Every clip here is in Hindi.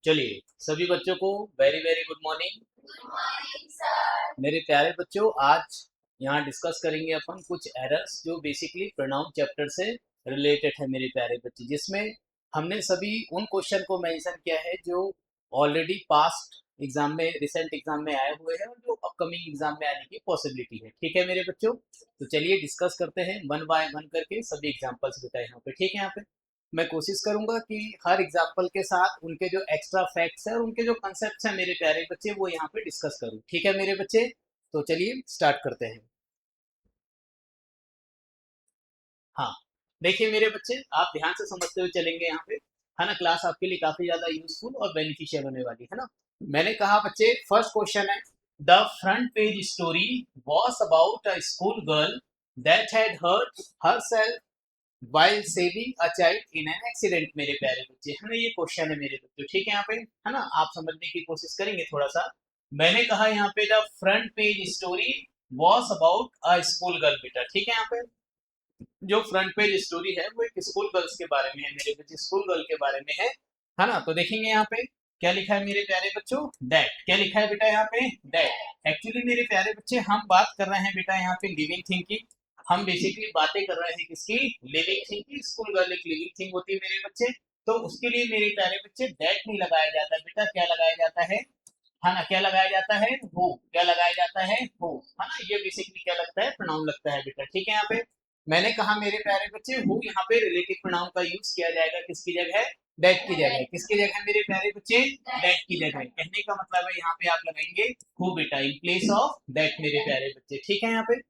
चलिए सभी बच्चों को very very good morning. Good morning sir. मेरे प्यारे बच्चों, आज यहाँ डिस्कस करेंगे अपन कुछ एरर्स जो बेसिकली प्रोनाउन चैप्टर से रिलेटेड है मेरे प्यारे बच्चे, जिसमें हमने सभी उन क्वेश्चन को मेंशन किया है जो ऑलरेडी पास्ट एग्जाम में, रिसेंट एग्जाम में आए हुए हैं और जो अपकमिंग एग्जाम में आने की पॉसिबिलिटी है। ठीक है मेरे बच्चों, तो चलिए डिस्कस करते हैं वन बाय वन करके सभी एग्जाम्पल्स बताए यहाँ पे। ठीक है, यहाँ पे मैं कोशिश करूंगा कि हर एग्जाम्पल के साथ उनके जो एक्स्ट्रा फैक्ट्स हैं और उनके जो कंसेप्ट्स हैं मेरे प्यारे बच्चे, वो यहाँ पे डिस्कस करूँ। ठीक है मेरे बच्चे, तो चलिए स्टार्ट करते हैं। हाँ, देखिए मेरे बच्चे, आप ध्यान से समझते हुए चलेंगे यहाँ पे, है ना। क्लास आपके लिए काफी ज्यादा यूजफुल और बेनिफिशियल होने वाली है ना। मैंने कहा बच्चे, फर्स्ट क्वेश्चन है, the front page story was about a school girl that had hurt herself while saving a child in an accident। मेरे प्यारे बच्चे, है ना, ये क्वेश्चन है मेरे बच्चों। ठीक है, यहाँ पे है ना, आप समझने की कोशिश करेंगे थोड़ा सा। मैंने कहा यहाँ पे the front page story was about a school girl बेटा। ठीक है, यहाँ पे जो फ्रंट पेज स्टोरी है वो एक स्कूल गर्ल्स के बारे में है मेरे बच्चे, स्कूल गर्ल के बारे में है ना। तो देखेंगे यहाँ पे क्या लिखा है मेरे प्यारे बच्चों, दैट। क्या लिखा है बेटा यहाँ पे, दैट। एक्चुअली मेरे प्यारे बच्चे, हम बात कर रहे हैं बेटा यहाँ पे लिविंग थिंग की। हम बेसिकली बातें कर रहे हैं किसकी, लिविंग थिंग की। स्कूल गर्ल एक लिविंग थिंग होती है मेरे बच्चे, तो उसके लिए मेरे प्यारे बच्चे दैट नहीं लगाया जाता बेटा, क्या लगाया जाता है ना, क्या लगाया जाता है, हु। क्या लगाया जाता है, हु, है ना। ये बेसिकली क्या लगता है, प्रोनाउन लगता है बेटा। ठीक है, यहाँ पे मैंने कहा मेरे प्यारे बच्चे, हु यहाँ पे रिलेटिव प्रोनाउन का यूज किया जाएगा किसकी जगह, दैट की जगह। किसकी जगह मेरे प्यारे बच्चे, दैट की जगह। कहने का मतलब है यहाँ पे आप लगाएंगे हु बेटा, इन प्लेस ऑफ दैट मेरे प्यारे बच्चे। ठीक है, यहाँ पे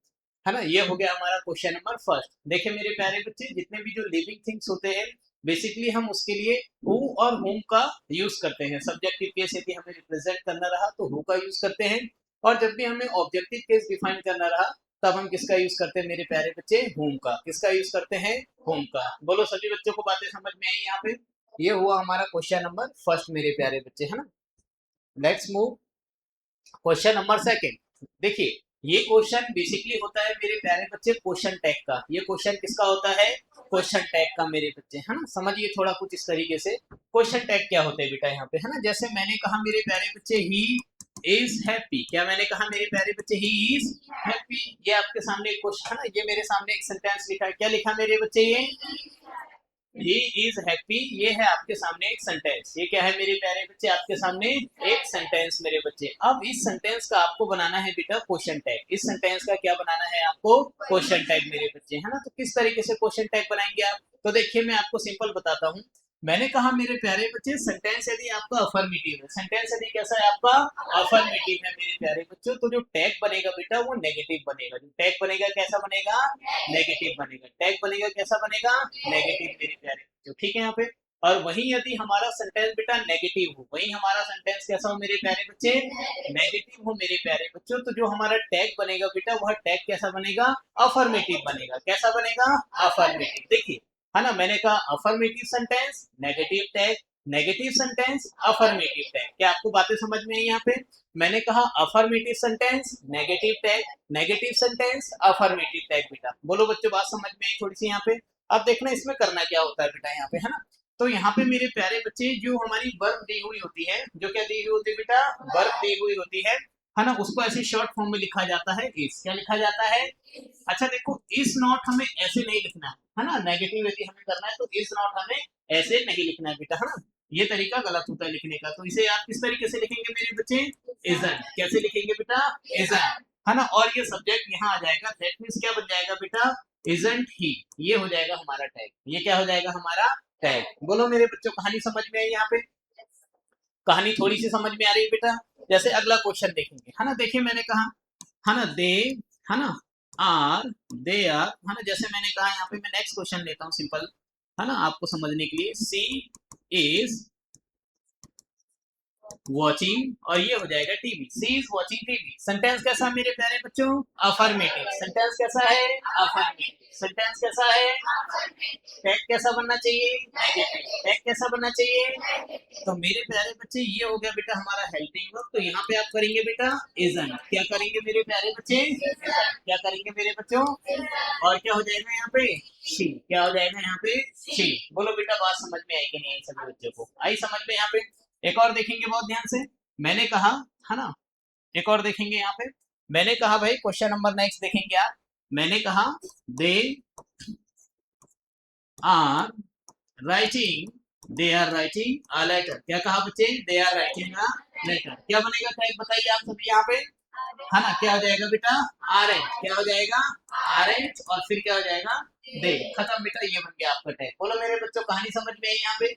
है ना। ये हो गया हमारा क्वेश्चन नंबर फर्स्ट। देखिए मेरे प्यारे बच्चे, जितने भी जो लिविंग थिंग्स होते हैं बेसिकली हम उसके लिए हु और हुम का यूज करते हैं। सब्जेक्टिव केस यदि हमें रिप्रेजेंट करना रहा तो हु का यूज करते हैं, और जब भी हमें ऑब्जेक्टिव केस डिफाइन करना रहा तब हम किसका यूज करते हैं मेरे प्यारे बच्चे, होम का। किसका यूज करते हैं, होम का। बोलो सभी बच्चों को बातें समझ में आई यहाँ पे। ये हुआ हमारा क्वेश्चन नंबर फर्स्ट मेरे प्यारे बच्चे, है ना। Let's move question number second. देखिए ये क्वेश्चन बेसिकली होता है मेरे प्यारे बच्चे क्वेश्चन टैग का। ये क्वेश्चन किसका होता है, क्वेश्चन टैग का मेरे बच्चे, है ना। समझिए थोड़ा कुछ इस तरीके से, क्वेश्चन टैग क्या होता है बेटा यहाँ पे, है ना। जैसे मैंने कहा मेरे प्यारे बच्चे, ही इज हैप्पी। क्या मैंने कहा मेरे प्यारे बच्चे, ही इज हैप्पी। ये आपके सामने एक क्वेश्चन है ना, ये मेरे सामने एक सेंटेंस लिखा है। क्या लिखा मेरे बच्चे, ये ही इज हैप्पी। ये है आपके सामने एक सेंटेंस। ये क्या है मेरे प्यारे बच्चे, आपके सामने एक सेंटेंस मेरे बच्चे। अब इस सेंटेंस का आपको बनाना है बेटा क्वेश्चन टैग। इस सेंटेंस का क्या बनाना है आपको, क्वेश्चन टैग मेरे बच्चे, है ना। तो किस तरीके से क्वेश्चन टैग बनाएंगे आप, तो देखिए मैं आपको सिंपल बताता हूँ। मैंने कहा मेरे प्यारे बच्चे, सेंटेंस यदि आपका अफर्मेटिव है, सेंटेंस यदि कैसा है आपका, अफर्मेटिव है मेरे प्यारे बच्चों, तो जो टैग बनेगा बेटा वो नेगेटिव बनेगा। जो टैग बनेगा कैसा बनेगा, नेगेटिव बनेगा। टैग बनेगा कैसा बनेगा, नेगेटिव मेरे प्यारे बच्चों। ठीक है यहाँ पे। और वहीं यदि हमारा सेंटेंस बेटा नेगेटिव हो, वहीं हमारा सेंटेंस कैसा हो मेरे प्यारे बच्चे, नेगेटिव हो मेरे प्यारे बच्चों, तो जो हमारा टैग बनेगा बेटा वह टैग कैसा बनेगा, अफर्मेटिव बनेगा। कैसा बनेगा, अफर्मेटिव। देखिए है ना, मैंने कहा affirmative sentence, negative tag, negative sentence, affirmative tag. क्या आपको बातें समझ में आई यहाँ पे। मैंने कहा affirmative sentence, negative tag, negative sentence, affirmative tag बेटा। बोलो बच्चों, बात समझ में आई थोड़ी सी यहाँ पे। अब देखना इसमें करना क्या होता है बेटा यहाँ पे, है ना। तो यहाँ पे मेरे प्यारे बच्चे, जो हमारी वर्ब दी हुई होती है, जो क्या दी हुई होती है बेटा, वर्ब दी हुई होती है ना, उसको ऐसे शॉर्ट फॉर्म में लिखा जाता है इस। क्या लिखा जाता है, अच्छा देखो, इस नॉट हमें ऐसे नहीं लिखना है ना। नेगेटिव यदि हमें करना है तो इस नॉट हमें ऐसे नहीं लिखना है बेटा, है ना। ये तरीका गलत होता है लिखने का। तो इसे आप किस तरीके से लिखेंगे मेरे बच्चे, इजंट। कैसे लिखेंगे बेटा, इजंट, है ना। और ये सब्जेक्ट यहाँ आ जाएगा, दैट मींस क्या बन जाएगा बेटा, इजंट ही। ये हो जाएगा हमारा टैग। ये क्या हो जाएगा हमारा टैग। बोलो मेरे बच्चों, कहानी समझ में आई यहाँ पे, कहानी थोड़ी सी समझ में आ रही है बेटा। जैसे अगला क्वेश्चन देखेंगे, है ना। देखिए मैंने कहा, है ना, दे, है ना, आर, दे आर, है ना। जैसे मैंने कहा यहाँ पे, मैं नेक्स्ट क्वेश्चन लेता हूँ सिंपल, है ना, आपको समझने के लिए। सी इज वॉचिंग, और ये हो जाएगा TV. She is watching TV. Sentence कैसा है मेरे प्यारे बच्चों, अफर्मेटिव। सेंटेंस कैसा है, अफर्मेटिव। सेंटेंस कैसा है, टैग कैसा बनना चाहिए, नेगेटिव। टैग कैसा बनना चाहिए। तो मेरे प्यारे बच्चे, ये हो गया बेटा हमारा हेल्पिंग वर्ब। तो यहाँ पे आप करेंगे बेटा इजंट। क्या करेंगे मेरे प्यारे बच्चे, क्या करेंगे मेरे बच्चों, और क्या हो जाएगा यहाँ पे, शी। क्या हो जाएगा यहाँ पे, शी। बोलो बेटा, बात समझ में आई कि नहीं आई सभी बच्चों को, आई समझ में यहाँ पे। एक और देखेंगे बहुत ध्यान से। मैंने कहा, है ना, एक और देखेंगे यहाँ पे। मैंने कहा भाई, क्वेश्चन नंबर नेक्स्ट देखेंगे आप। मैंने कहा they are writing, they are writing a letter. क्या कहा बच्चे? They are writing a letter. क्या बनेगा टैग बताइए आप सभी यहाँ पे, है ना? क्या हो जाएगा बेटा? R H. क्या हो जाएगा? R H. और फिर क्या हो जाएगा? दे। खत्म बेटा, ये बन गया आपका टैग। बोलो मेरे बच्चों, कहानी समझ में आई यहाँ पे?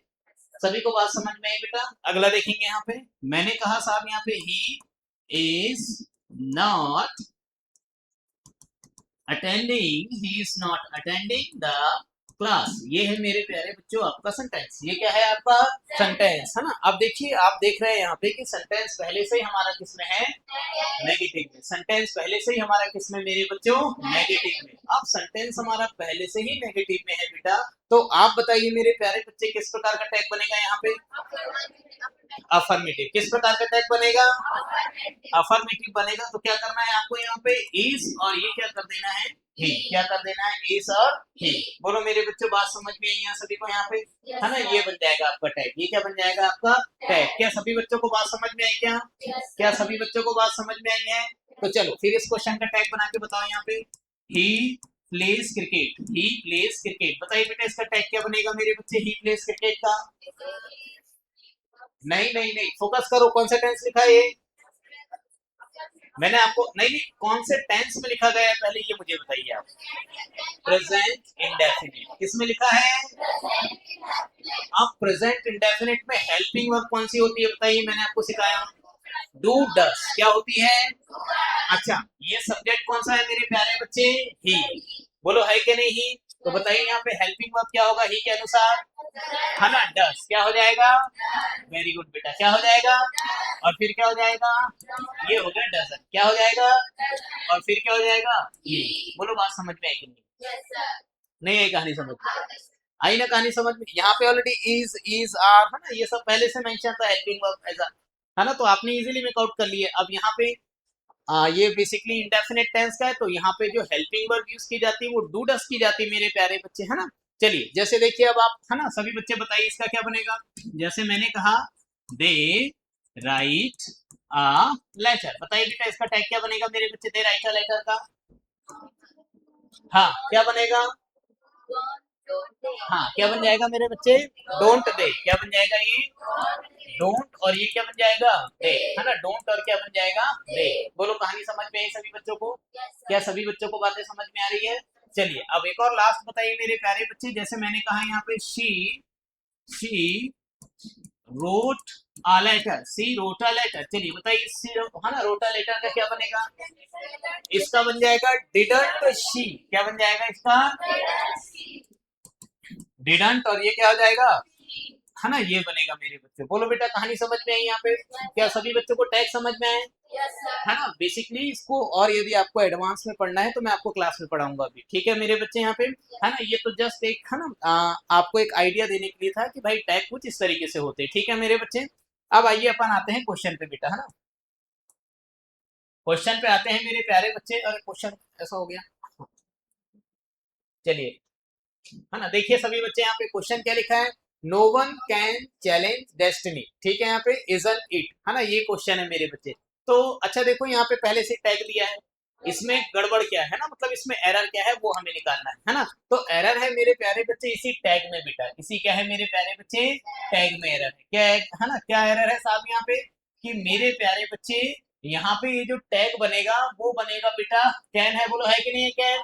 सभी को बात समझ में आई बेटा? अगला देखेंगे यहाँ पे। मैंने कहा साहब यहाँ पे, he is not attending, he is not attending the class. ये है मेरे प्यारे बच्चों आपका सेंटेंस। ये क्या है आपका? सेंटेंस, है ना? अब देखिए, आप देख रहे हैं यहाँ पे कि सेंटेंस पहले से ही हमारा किसमें है? नेगेटिव में। सेंटेंस पहले से ही हमारा किसमें मेरे बच्चों? नेगेटिव में। अब सेंटेंस हमारा पहले से ही नेगेटिव में है बेटा, तो आप बताइए मेरे प्यारे बच्चे, किस प्रकार का टैग बनेगा यहाँ पे? अफर्मेटिव। किस प्रकार का टैग बनेगा? अफर्मेटिव बनेगा। तो क्या करना है आपको यहाँ पे? इज और ये क्या कर देना है? ही। क्या कर देना है? इज और ही। बोलो मेरे बच्चों, बात समझ में आई यहाँ सभी को यहाँ पे? है ना? ये बन जाएगा आपका टैग। ये क्या बन जाएगा आपका? टैग। क्या सभी बच्चों को बात समझ में आई क्या? क्या सभी बच्चों को बात समझ में आई है? तो चलो फिर इस क्वेश्चन का टैग बना के बताओ यहाँ पे। He plays cricket. He plays cricket. बताइए बेटा, इसका टैग क्या बनेगा मेरे बच्चे? ही प्लेज क्रिकेट का। नहीं नहीं नहीं, फोकस करो। कौन सा टेंस लिखा है ये? मैंने आपको, नहीं नहीं, कौन से टेंस में लिखा गया है पहले ये मुझे बताइए आप। Present indefinite. किसमें लिखा है? अब प्रेजेंट इंडेफिनिट में हेल्पिंग वर्ब कौन सी होती है बताइए? मैंने आपको सिखाया, डू डस। क्या होती है? अच्छा, ये सब्जेक्ट कौन सा है मेरे प्यारे बच्चे? ही। बोलो है कि नहीं ही? तो बताइए यहाँ पे हेल्पिंग वर्ब क्या होगा ही के अनुसार? है ना? डस। क्या हो जाएगा? वेरी गुड बेटा। क्या हो जाएगा? और फिर क्या हो जाएगा? ये हो गया डजन। क्या हो जाएगा? और फिर क्या हो जाएगा? ये। बोलो बात समझ में आई कि नहीं? नहीं आई कहानी समझ में? आई ना कहानी समझ में? यहाँ पे ऑलरेडी इज आर, है ना, ये सब पहले से मेंशन था हेल्पिंग वर्ब एज, है ना? तो आपने इजीली मेक आउट कर लिए। अब यहाँ पे ये बेसिकली इंडेफिनिट टेंस का है, तो यहाँ पे जो हेल्पिंग वर्ब यूज की जाती है वो डू डस की जाती है मेरे प्यारे बच्चे, है ना? चलिए, जैसे देखिए अब आप, है ना, सभी बच्चे बताइए इसका क्या बनेगा? जैसे मैंने कहा दे राइट अ लेटर। बताइए बेटा, इसका टैग क्या बनेगा मेरे बच्चे? दे राइट अ लेटर का। हाँ, क्या बनेगा? हाँ, क्या बन जाएगा मेरे बच्चे? Don't they. क्या बन जाएगा ये? डोंट। और ये क्या बन जाएगा? दे। है ना? डोंट और क्या बन जाएगा? दे। बोलो कहानी समझ में आई सभी बच्चों को? क्या सभी बच्चों को बातें समझ में आ रही है? चलिए अब एक और लास्ट बताइए मेरे प्यारे बच्चे। जैसे मैंने कहा यहाँ पे, she wrote a letter. She wrote a letter. चलिए बताइए, सी, है ना, रोट अ लेटर का क्या बनेगा? इसका बन जाएगा डिडंट शी। क्या बन जाएगा इसका? डिडंट। और ये क्या हो जाएगा? है ना? ये बनेगा मेरे बच्चे। बोलो बेटा, कहानी समझ में आई यहाँ पे? क्या सभी बच्चों को टैग समझ में आए? है ना? बेसिकली इसको, और यदि आपको एडवांस में पढ़ना है तो मैं आपको क्लास में पढ़ाऊंगा अभी, ठीक है मेरे बच्चे यहाँ पे? है ना? ये तो जस्ट एक, है ना, आपको एक आइडिया देने के लिए था कि भाई टैग कुछ इस तरीके से होते हैं, ठीक है मेरे बच्चे? अब आइए अपन आते हैं क्वेश्चन पे बेटा, है ना? क्वेश्चन पे आते हैं मेरे प्यारे बच्चे। और क्वेश्चन ऐसा हो गया, चलिए, है ना, देखिए सभी बच्चे यहाँ पे क्वेश्चन क्या लिखा है? No one can challenge destiny. ठीक है, यहाँ पे इजन इट, है ना, ये क्वेश्चन है मेरे बच्चे। तो अच्छा देखो, यहाँ पे पहले से टैग दिया है, इसमें गड़बड़ क्या है ना, मतलब इसमें एरर क्या है वो हमें निकालना है ना? तो एरर है मेरे प्यारे बच्चे इसी टैग में बेटा। इसी क्या है मेरे प्यारे बच्चे? टैग में एरर है। क्या है ना? क्या एरर है साहब यहाँ पे? कि मेरे प्यारे बच्चे, यहाँ पे ये जो टैग बनेगा वो बनेगा बेटा कैन है। बोलो है कि नहीं है कैन?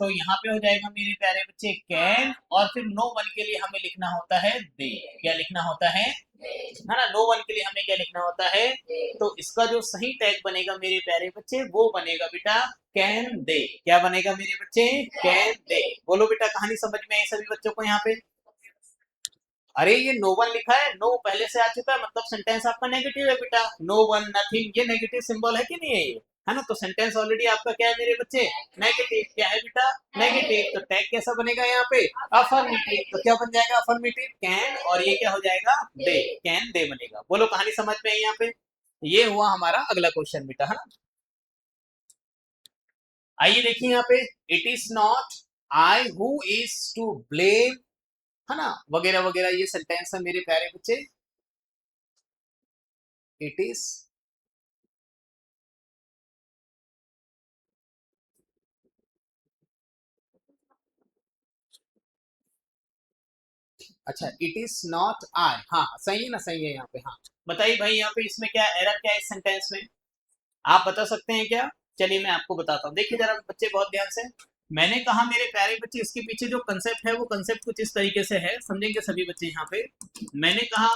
तो यहाँ पे हो जाएगा मेरे प्यारे बच्चे कैन, और फिर नो वन के लिए हमें लिखना होता है दे। क्या लिखना होता है ना? नो वन के लिए हमें क्या लिखना होता है? तो इसका जो सही टैग बनेगा मेरे प्यारे बच्चे, वो बनेगा बेटा कैन दे। क्या बनेगा मेरे बच्चे? Can they. बोलो बेटा, कहानी समझ में आई सभी बच्चों को यहाँ पे? अरे ये नो वन लिखा है, नो पहले से आ चुका है, मतलब सेंटेंस आपका नेगेटिव है बेटा। नो वन नथिंग, ये नेगेटिव सिंबल है कि नहीं है ये? है ना? तो सेंटेंस ऑलरेडी आपका क्या है मेरे बच्चे? नेगेटिव। क्या है बेटा? नेगेटिव। तो टैग कैसा बनेगा यहाँ पे? अफर्मेटिव। तो क्या बन जाएगा? अफर्मेटिव कैन, और ये क्या हो जाएगा? दे। कैन दे बनेगा। बोलो कहानी समझ में आई यहाँ पे? ये हुआ हमारा अगला क्वेश्चन बेटा, है ना? आइए देखिए यहाँ पे, it is not I who is to blame, है ना, वगैरह वगैरह, ये सेंटेंस है मेरे प्यारे बच्चे। It is. अच्छा, इट इज नॉट आई। हाँ सही है ना, सही है यहाँ पे। हाँ बताइए भाई, यहाँ पे इसमें क्या एरर क्या है इस सेंटेंस में, आप बता सकते हैं क्या? चलिए मैं आपको बताता हूँ, देखिए जरा बच्चे बहुत ध्यान से। मैंने कहा मेरे प्यारे बच्चे, इसके पीछे जो कंसेप्ट है वो कंसेप्ट कुछ इस तरीके से है, समझेंगे सभी बच्चे यहाँ पे। मैंने कहा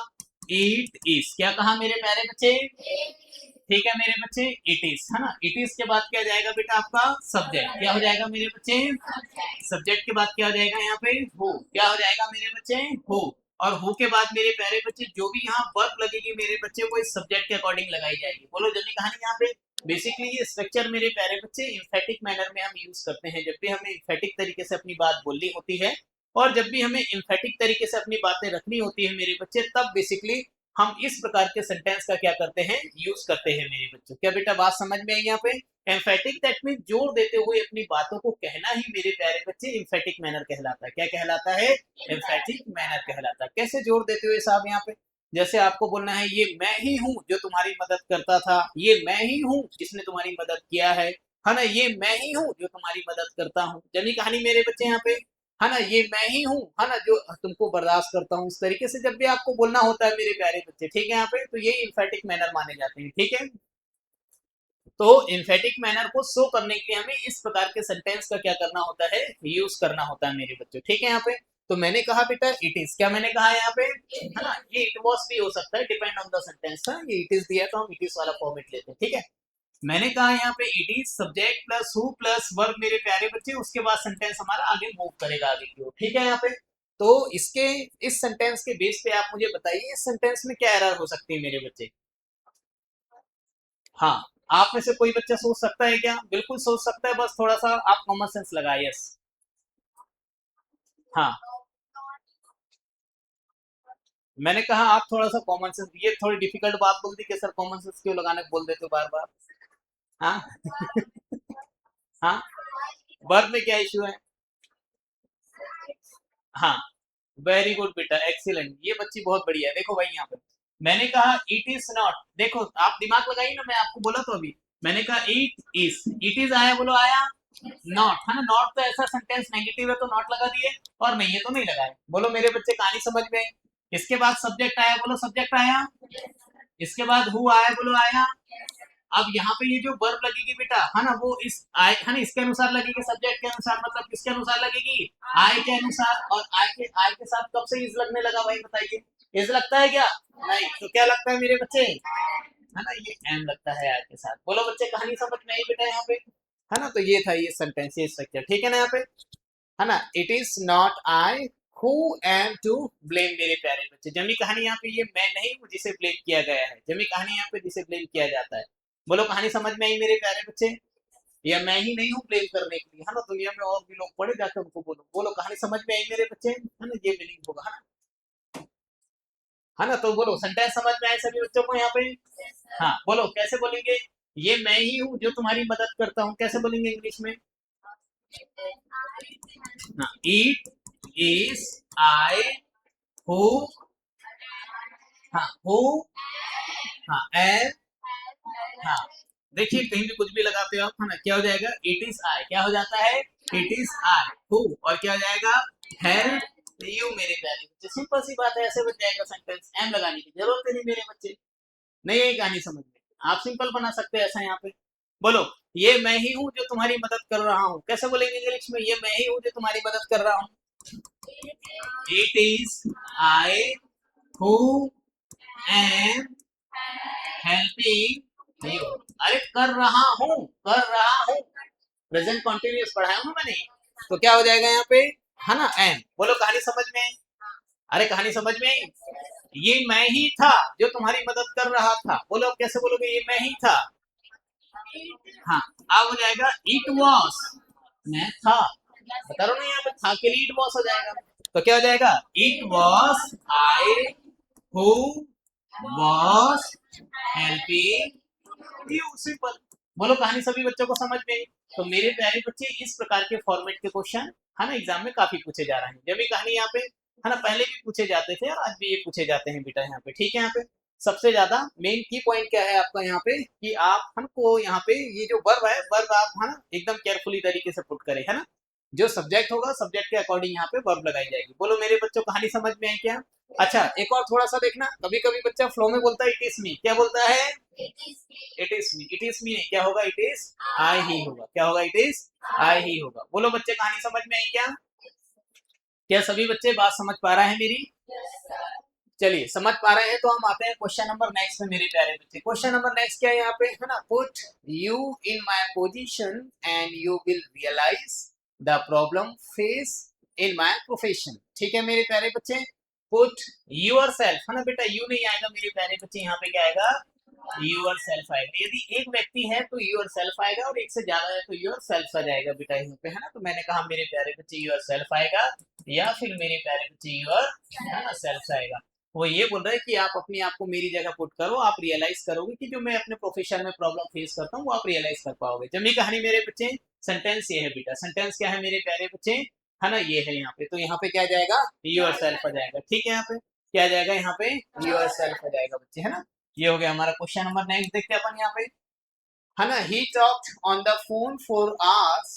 इट इज, क्या कहा मेरे प्यारे बच्चे? ठीक है मेरे बच्चे, इट इज, है ना। इट इज के बाद क्या जाएगा बेटा आपका? सब्जेक्ट। क्या हो जाएगा मेरे बच्चे? सब्जेक्ट के बाद क्या हो जाएगा यहाँ पे? हु। क्या हो जाएगा मेरे बच्चे? हु। और हु के बाद मेरे प्यारे बच्चे जो भी यहाँ वर्ब लगेगी मेरे बच्चे, वो इस सब्जेक्ट के अकॉर्डिंग लगाई जाएगी। बोलो जल्दी कहानी यहाँ पे। बेसिकली ये स्ट्रक्चर मेरे प्यारे बच्चे इम्फेटिक मैनर में हम यूज करते हैं जब भी हमें इम्फेटिक तरीके से अपनी बात बोलनी होती है, और जब भी हमें इम्फेटिक तरीके से अपनी बातें रखनी होती है मेरे बच्चे, तब बेसिकली हम इस प्रकार के सेंटेंस का क्या करते हैं? यूज करते हैं मेरे बच्चों। क्या बेटा बात समझ में आई यहाँ पे? एम्फेटिक दैट मीन जोर देते हुए अपनी बातों को कहना ही मेरे प्यारे बच्चे इम्फेटिक मैनर कहलाता है। क्या कहलाता है? एम्फेटिक मैनर कहलाता है। कैसे जोर देते हुए साहब? यहाँ पे जैसे आपको बोलना है ये मैं ही हूँ जो तुम्हारी मदद करता था, ये मैं ही हूँ जिसने तुम्हारी मदद किया है ना, ये मैं ही हूँ जो तुम्हारी मदद करता हूँ। जनी कहानी मेरे बच्चे यहाँ पे, है ना, ये मैं ही हूँ, है ना, जो तुमको बर्दाश्त करता हूँ। इस तरीके से जब भी आपको बोलना होता है मेरे प्यारे बच्चे, ठीक है यहाँ पे, तो ये इम्फेटिक मैनर माने जाते हैं। ठीक है, तो इम्फेटिक मैनर को शो करने के लिए हमें इस प्रकार के सेंटेंस का क्या करना होता है? यूज करना होता है मेरे बच्चों। ठीक है यहाँ पे, तो मैंने कहा बेटा इट इज, क्या मैंने कहा यहाँ पे, है ना, ये इट वॉज भी हो सकता है, डिपेंड ऑन द सेंटेंस था। ये इट इज दिया तो हम इट इज वाला फॉर्मेट लेते हैं। ठीक है, मैंने कहा यहाँ पे it is subject plus who plus verb मेरे प्यारे बच्चे, उसके बाद सेंटेंस हमारा आगे मूव करेगा आगे की ओर। ठीक है यहाँ पे, तो इसके इस सेंटेंस के बेस पे आप मुझे बताइए इस सेंटेंस में क्या एरर हो सकती है मेरे बच्चे? हाँ, आप में से कोई बच्चा सोच सकता है क्या? बिल्कुल सोच सकता है, बस थोड़ा सा आप कॉमन सेंस लगाए। यस। हाँ, मैंने कहा आप थोड़ा सा कॉमन सेंस, ये थोड़ी डिफिकल्ट बात बोल दी कि सर कॉमन सेंस क्यों लगाने बोल देते हो बार बार? हाँ हाँ, वर्ब में क्या इशू है? हाँ, वेरी गुड बेटा, एक्सीलेंट, ये बच्ची बहुत बढ़िया है। देखो भाई यहाँ पे मैंने कहा इट इज नॉट, देखो आप दिमाग लगाइए ना, मैं आपको बोला तो अभी मैंने कहा इट इज आया, बोलो आया। नॉट, है ना, नॉट तो ऐसा सेंटेंस नेगेटिव है तो नॉट लगा दिए, और नहीं है तो नहीं लगाए। बोलो मेरे बच्चे कहानी समझ में आई? इसके बाद सब्जेक्ट आया, बोलो सब्जेक्ट आया। इसके बाद हु आया, बोलो आया। अब यहाँ पे ये जो वर्ब लगेगी बेटा, है ना, वो इस आई, है ना, इसके अनुसार लगेगी, सब्जेक्ट के अनुसार, मतलब किसके अनुसार लगेगी? आई के अनुसार। और आई के साथ कब से इज लगने लगा भाई बताइए? इज लगता है क्या? नहीं, तो क्या लगता है मेरे बच्चे? है ना, ये एम लगता है आई के साथ। बोलो बच्चे कहानी समझ में आई बेटा यहाँ पे, है ना। तो ये था ये सेंटेंस, ये स्ट्रक्चर, ठीक है ना यहाँ पे, है ना। It is not I who am to blame मेरे प्यारे बच्चे। जमी कहानी यहाँ पे ये मैं नहीं हूँ जिसे ब्लेम किया गया है, जमी कहानी यहाँ पे जिसे ब्लेम किया जाता है। बोलो कहानी समझ में आई मेरे प्यारे बच्चे? या मैं ही नहीं हूँ ब्लेम करने के लिए, है ना, दुनिया में और भी लोग पड़े, जाकर उनको बोलो। बोलो कहानी समझ में आई मेरे बच्चे, है ना, ये मीनिंग होगा, है ना। तो बोलो सेंटेंस समझ में आए सभी बच्चों को यहाँ पे? हाँ बोलो कैसे बोलेंगे? ये मैं ही हूँ जो तुम्हारी मदद करता हूँ, कैसे बोलेंगे इंग्लिश में? हाँ, इट इज आई हु, हाँ हु, हाँ एम, हाँ, देखिए कहीं भी कुछ भी लगाते हो आप, है ना, क्या हो जाएगा? इट इज आई, क्या हो जाता है? इट इज आई हु, और क्या हो जाएगा? हेल्प यू मेरे प्यारे बच्चे। सिंपल सी बात है, ऐसे बन जाएगा सेंटेंस, एम लगाने की जरूरत ही नहीं मेरे बच्चे। नहीं है कहानी समझ में? आप सिंपल बना सकते हैं ऐसा यहाँ पे। बोलो ये मैं ही हूँ जो तुम्हारी मदद कर रहा हूँ, कैसे बोलेंगे इंग्लिश में? ये मैं ही हूँ जो तुम्हारी मदद कर रहा हूँ। It is I who am helping you. अरे कर रहा हूँ, कर रहा हूँ, प्रेजेंट कॉन्टिन्यूअस पढ़ाया हूँ मैंने, तो क्या हो जाएगा यहाँ पे? है ना, एम। बोलो कहानी समझ में आई? अरे कहानी समझ में आई? ये मैं ही था जो तुम्हारी मदद कर रहा था। बोलो अब कैसे बोलोगे? ये मैं ही था। हाँ, अब हो जाएगा इट वॉज, मैं था, बता रहा हूँ ना, यहाँ पे था के लिए इट वॉज हो जाएगा। तो क्या हो जाएगा? It was I who was helping you, simple. बोलो कहानी सभी बच्चों को समझ में आई? तो मेरे प्यारे बच्चे इस प्रकार के फॉर्मेट के क्वेश्चन, है ना, एग्जाम में काफी पूछे जा रहे हैं। जब भी कहानी यहाँ पे, है ना, पहले भी पूछे जाते थे और आज भी ये पूछे जाते हैं बेटा यहाँ पे। ठीक है यहाँ पे, सबसे ज्यादा मेन की पॉइंट क्या है आपका यहाँ पे कि आप हमको यहाँ पे ये जो वर्ब है, वर्ब आप है ना एकदम केयरफुली तरीके से पुट करें, है ना। जो सब्जेक्ट होगा सब्जेक्ट के अकॉर्डिंग यहाँ पे वर्ब लगाई जाएगी। बोलो मेरे बच्चों कहानी समझ में आई क्या? अच्छा एक और थोड़ा सा देखना, कभी कभी बच्चा फ्लो में बोलता है इट इज मी, क्या बोलता है? It is me. It is me, it is me नहीं, क्या होगा? इट इज आई ही होगा। क्या होगा? इट इज आई ही होगा। बोलो बच्चे कहानी समझ में आई क्या? क्या सभी बच्चे बात समझ पा रहे हैं मेरी? Yes, sir. चलिए समझ पा रहे हैं तो हम आते हैं क्वेश्चन नंबर नेक्स्ट में मेरे प्यारे बच्चे। क्वेश्चन नंबर नेक्स्ट क्या है यहाँ पे, है ना, put you in my position and you will realize the problem face in my profession. ठीक है मेरे प्यारे बच्चे, पुट यूर सेल्फ, है ना बेटा, यू नहीं आएगा मेरे प्यारे बच्चे, यहाँ पे क्या आएगा? यूर सेल्फ आएगा। यदि एक व्यक्ति है तो यूर सेल्फ आएगा और एक से ज्यादा है तो यूर सेल्फ आ जाएगा बेटा यहाँ पे, है ना। तो मैंने कहा मेरे प्यारे बच्चे यूर सेल्फ आएगा या फिर मेरे प्यारे बच्चे यूर, है ना, सेल्फ आएगा। वो ये बोल रहा है कि आप अपने आप को मेरी जगह पुट करो, आप रियलाइज करोगे कि जो मैं अपने प्रोफेशन में प्रॉब्लम फेस करता हूँ वो आप रियलाइज कर पाओगे। जमी कहानी मेरे बच्चे, सेंटेंस ये है बेटा, सेंटेंस क्या है मेरे प्यारे बच्चे, है ना, ये है यहाँ पे। तो यहाँ पे क्या जाएगा? यूर सेल्फ आ जाएगा। ठीक है, यहाँ पे क्या जाएगा? यहाँ पे यूर सेल्फ आ जाएगा बच्चे, है ना। ये हो गया हमारा क्वेश्चन नंबर। नेक्स्ट देखते हैं अपन यहाँ पे, है ना, he talked on the phone for hours,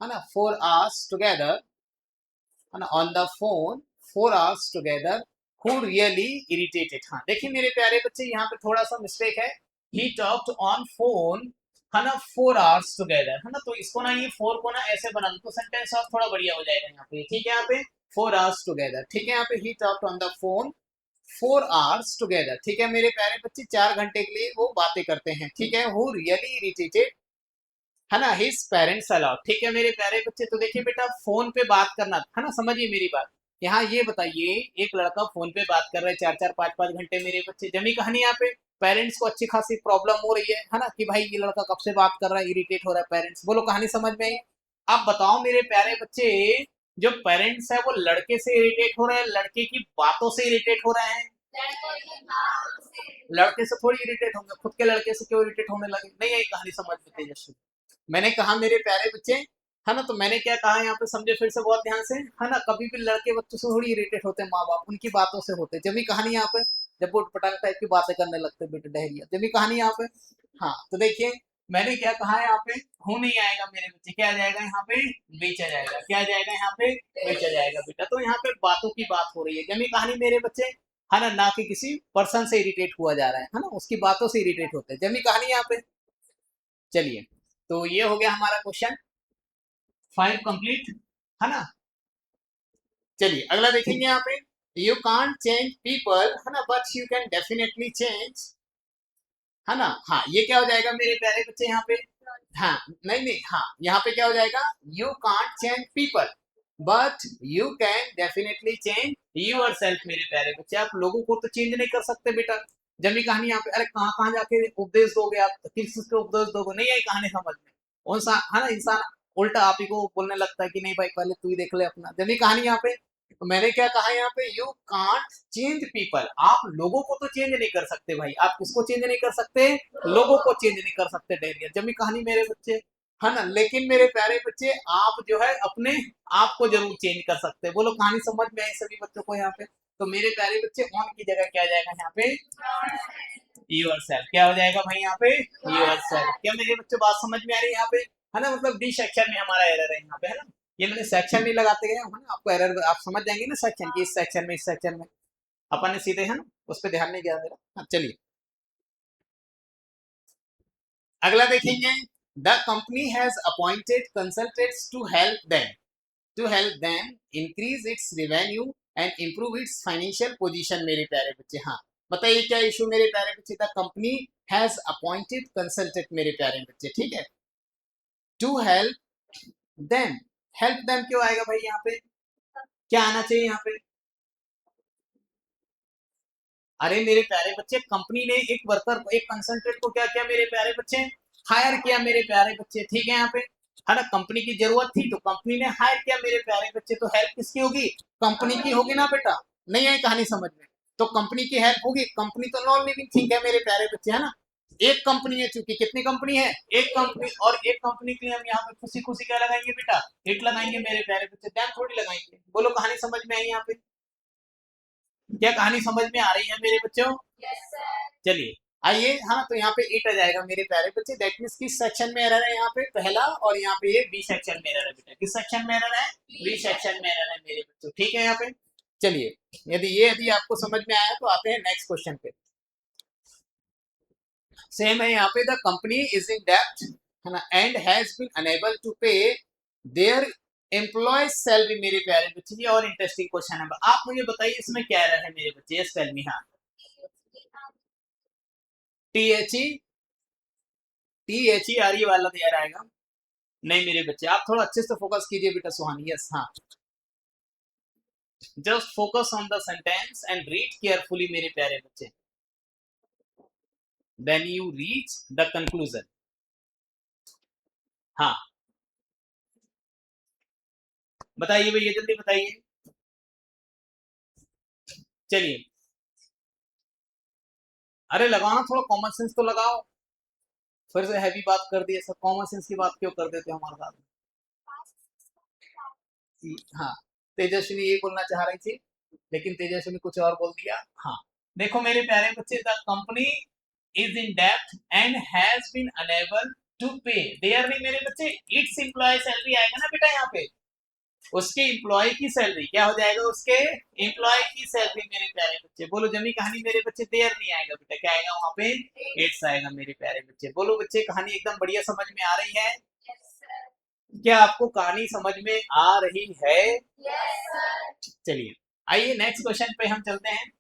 है ना, 4 hours टुगेदर, है ना, on the phone 4 hours together, who really irritated। हाँ देखिए मेरे प्यारे बच्चे यहाँ पे थोड़ा सा मिस्टेक है, he talked on phone, है ना, 4 hours together, है ना। तो इसको ना, ये 4 को ना ऐसे बना दो तो सेंटेंस और थोड़ा बढ़िया हो जाएगा यहाँ पे। ठीक है, यहाँ पे 4 hours together, ठीक है, यहाँ पे he talked on the phone 4 hours together। ठीक है मेरे प्यारे बच्चे, 4 घंटे के लिए वो बातें करते हैं। ठीक है, who really irritated, है ना, हिज पेरेंट्स अलाउड। ठीक है मेरे प्यारे बच्चे, तो देखिए बेटा फोन पे बात करना, है ना, समझिए मेरी बात। यहाँ ये बताइए, एक लड़का फोन पे बात कर रहा है 4-4 5-5 घंटे मेरे बच्चे, जमी कहानी यहाँ पे पेरेंट्स को अच्छी खासी प्रॉब्लम हो रही है ना, कि भाई ये लड़का कब से बात कर रहा है, इरिटेट हो रहा है पेरेंट्स। बोलो कहानी समझ में आई? अब बताओ मेरे प्यारे बच्चे, जो पेरेंट्स है वो लड़के से इरिटेट हो रहे हैं, लड़के की बातों से इरिटेट हो रहे हैं? लड़के से थोड़ी इरिटेट होंगे, खुद के लड़के से क्यों इरिटेट होने लगे? नहीं आई कहानी समझ में तेजस्वी? मैंने कहा मेरे प्यारे बच्चे, है ना, तो मैंने क्या कहा यहाँ पे समझे फिर से बहुत ध्यान से, है ना, कभी भी लड़के बच्चों से थोड़ी इरिटेट होते हैं माँ बाप, उनकी बातों से होते। जमी कहानी यहाँ पे, जब वो पटांग टाइप की बातें करने लगते बेटे डहरिया, जमी कहानी यहाँ पे। हाँ तो देखिए मैंने क्या कहा है यहाँ पे, हूँ नहीं आएगा मेरे बच्चे, क्या आ जाएगा यहाँ पे? बीच आ जाएगा। क्या आ जाएगा यहाँ पे? बीच आ जाएगा बेटा। तो यहाँ पे बातों की बात हो रही है जमी कहानी मेरे बच्चे, है ना, ना कि किसी पर्सन से इरिटेट हुआ जा रहा है ना, उसकी बातों से इरिटेट होते हैं। जमी कहानी यहाँ पे। चलिए तो ये हो गया हमारा क्वेश्चन 5 कंप्लीट, है ना। चलिए अगला देखेंगे यहाँ पे, यू कांट चेंज पीपल, है ना, but you can definitely change, है ना। हाँ ये क्या हो जाएगा मेरे प्यारे बच्चे यहाँ पे? हाँ नहीं नहीं, हाँ यहाँ पे क्या हो जाएगा? You can't change people but you can definitely change yourself. मेरे प्यारे बच्चे, आप लोगों को तो चेंज नहीं कर सकते बेटा। जमी कहानी यहाँ पे, अरे कहाँ कहाँ जाके उपदेश दोगे आप, किस किस को उपदेश दोगे? नहीं आई कहानी समझ में? कौन सा, है ना, इंसान उल्टा आप ही को बोलने लगता है कि नहीं भाई पहले तू ही देख ले अपना। जमी कहानी यहाँ पे, तो मैंने क्या कहा यहाँ पे, यू कांट चेंज पीपल, आप लोगों को तो चेंज नहीं कर सकते भाई। आप किसको चेंज नहीं कर सकते? लोगों को चेंज नहीं कर सकते डेरिया। जमी कहानी मेरे बच्चे, है ना, लेकिन मेरे प्यारे बच्चे आप जो है अपने आप को जरूर चेंज कर सकते हैं। बोलो कहानी समझ में आई सभी बच्चों को यहाँ पे? तो मेरे प्यारे बच्चे ऑन की जगह क्या जाएगा यहाँ पे? Yourself. क्या हो जाएगा भाई यहाँ पे? Yourself. क्या मेरे बच्चे बात समझ में आ रही है यहाँ पे? है ना, मतलब डी सेक्शन में हमारा एरर है यहाँ पे, है ना। ये मैंने सेक्शन नहीं लगाते गए, है ना, आपको एरर आप समझ जाएंगे ना सेक्शन की, इस सेक्शन में, इस सेक्शन में अपन ने सीधे, है ना, उस पर ध्यान नहीं दिया मेरा। हाँ, चलिए अगला देखेंगे, the company has appointed consultants to help them increase its revenue and improve its financial position. मेरे प्यारे बच्चे, हाँ बताइए क्या इशू मेरे प्यारे बच्चे? The company has appointed consultant मेरे प्यारे बच्चे, ठीक है, टू हेल्प देम क्यों आएगा भाई यहाँ पे? क्या आना चाहिए यहाँ पे? अरे मेरे प्यारे बच्चे, कंपनी ने एक वर्कर को, एक कंसल्टेंट को क्या किया मेरे प्यारे बच्चे? हायर किया मेरे प्यारे बच्चे। ठीक है यहाँ पे, है ना, कंपनी की जरूरत थी तो कंपनी ने हायर किया मेरे प्यारे बच्चे। तो हेल्प किसकी होगी? कंपनी की होगी ना बेटा। नहीं आई कहानी समझ में? तो कंपनी की हेल्प होगी। कंपनी तो नॉन लिविंग थिंग है मेरे प्यारे बच्चे, है ना। एक कंपनी है, चूंकि कितनी कंपनी है? एक कंपनी, और एक कंपनी के लिए हम यहाँ पे खुशी खुशी क्या लगाएंगे बेटा? हिट लगाएंगे मेरे प्यारे बच्चे, ध्यान थोड़ी लगाएंगे। बोलो कहानी समझ में आई यहाँ पे? क्या कहानी समझ में आ रही है मेरे बच्चों? Yes, sir. चलिए आइए, हाँ तो यहाँ पे इट आ जाएगा मेरे प्यारे बच्चे। दैट मीन्स किस सेक्शन में एरर है यहाँ पे, पहला, और यहाँ पे ये बी सेक्शन में एरर है बेटा। किस सेक्शन में एरर है, बी सेक्शन में एरर है मेरे बच्चों, ठीक है यहाँ पे। चलिए यदि आपको समझ में आया तो आते हैं नेक्स्ट क्वेश्चन पे। सेम है यहाँ पे, द कंपनी इज इन डेब्ट है ना and has been unable to pay their employees salary मेरे प्यारे बच्चे। ये और इंटरेस्टिंग क्वेश्चन है, आप मुझे बताइए इसमें क्या एरर है मेरे बच्चे। Yes tell me. हाँ, THERE वाला तो यार आएगा नहीं मेरे बच्चे। आप थोड़ा अच्छे से फोकस कीजिए बेटा सुहानी। यस, हाँ, just focus on the sentence and read carefully मेरे प्यारे बच्चे, then you reach the conclusion. हाँ बताइए भैया, जल्दी बताइए। चलिए, अरे लगाना, थोड़ा कॉमन सेंस तो लगाओ। फिर से हैवी बात कर दी, सब कॉमन सेंस की बात क्यों कर देते हो हमारे साथ में। हाँ, तेजस्विनी ये बोलना चाह रही थी लेकिन तेजस्विनी कुछ और बोल दिया। हाँ, देखो मेरे प्यारे बच्चे, द कंपनी इज इन डेब्ट and has been unable to pay their नहीं मेरे बच्चे, इट्स एम्प्लॉय सैलरी आएगा ना बेटा यहाँ पे, उसके एम्प्लॉय की सैलरी क्या हो जाएगा, उसके एम्प्लॉय की सैलरी मेरे प्यारे बच्चे। बोलो जमी कहानी मेरे बच्चे, देयर नहीं आएगा बेटा, क्या आएगा वहां पे, इट्स आएगा मेरे प्यारे बच्चे। बोलो बच्चे, कहानी एकदम बढ़िया समझ में आ रही है। क्या आपको कहानी समझ में आ रही है। चलिए आइए नेक्स्ट क्वेश्चन पे हम चलते हैं।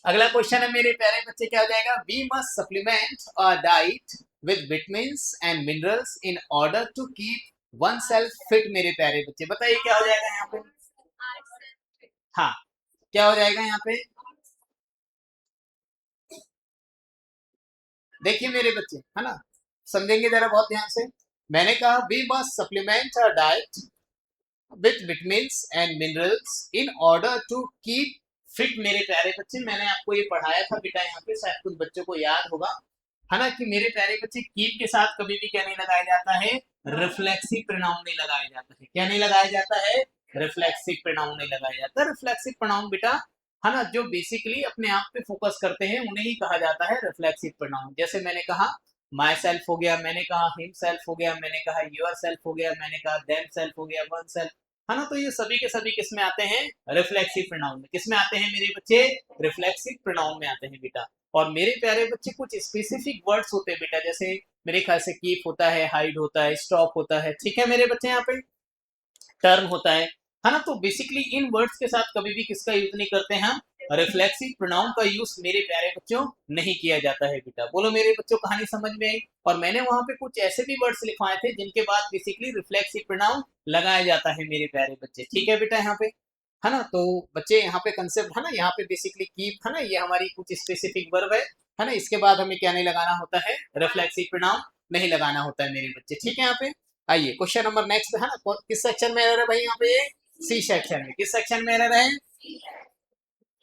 अगला क्वेश्चन है मेरे प्यारे बच्चे, क्या हो जाएगा, we must supplement a diet with vitamins and minerals in order to keep oneself fit मेरे प्यारे बच्चे। बताइए क्या हो जाएगा यहाँ पे। हाँ, क्या हो जाएगा यहाँ पे, देखिए मेरे बच्चे है ना, समझेंगे जरा बहुत ध्यान से। मैंने कहा we must supplement a diet with vitamins and minerals in order to keep fit मेरे प्यारे बच्चे। मैंने आपको ये पढ़ाया था बेटा यहाँ पे, शायद कुछ बच्चों को याद होगा है ना, कि मेरे प्यारे बच्चे कीप के साथ कभी भी क्या नहीं लगाया जाता है, रिफ्लेक्सिव प्रोनाउन नहीं लगाया जाता है। क्या नहीं लगाया जाता है, रिफ्लेक्सिव प्रोनाउन नहीं लगाया जाता। रिफ्लेक्सिव प्रोनाउन बेटा है ना, जो बेसिकली अपने आप पे फोकस करते हैं उन्हें ही कहा जाता है रिफ्लेक्सिव प्रोनाउन। जैसे मैंने कहा माई सेल्फ हो गया, मैंने कहा हिम सेल्फ हो गया, मैंने कहा योर सेल्फ हो गया, मैंने कहा देम सेल्फ हो गया, वन सेल्फ, है ना। तो ये सभी के सभी किस में आते हैं, रिफ्लेक्सिव प्रोनाउन में। किस में आते हैं मेरे बच्चे, रिफ्लेक्सिव प्रोनाउन में आते हैं बेटा। और मेरे प्यारे बच्चे कुछ स्पेसिफिक वर्ड्स होते हैं बेटा, जैसे मेरे ख्याल से कीप होता है, हाइड होता है, स्टॉप होता है, ठीक है मेरे बच्चे, यहाँ पे टर्न होता है ना। तो बेसिकली इन वर्ड्स के साथ कभी भी किसका यूज नहीं करते हैं हम, रिफ्लेक्सिव प्रोनाउन का यूज मेरे प्यारे बच्चों नहीं किया जाता है बेटा। बोलो मेरे बच्चों, कहानी समझ में आई। और मैंने वहां पे कुछ ऐसे भी वर्ड्स लिखवाए थे जिनके बाद बेसिकली रिफ्लेक्सिव प्रोनाउन लगाया जाता है मेरे प्यारे बच्चे, ठीक है बेटा यहाँ पे, है ना। तो बच्चे यहाँ पे कंसेप्ट है ना, यहाँ पे बेसिकली कीप है ना, ये हमारी कुछ स्पेसिफिक वर्ब है ना। इसके बाद हमें क्या नहीं लगाना होता है, रिफ्लेक्सिव प्रोनाउन नहीं लगाना होता है मेरे बच्चे, ठीक है यहाँ पे। आइए क्वेश्चन नंबर नेक्स्ट है ना, किस सेक्शन में एरर है भाई यहाँ पे, सी सेक्शन में। किस सेक्शन में एरर है,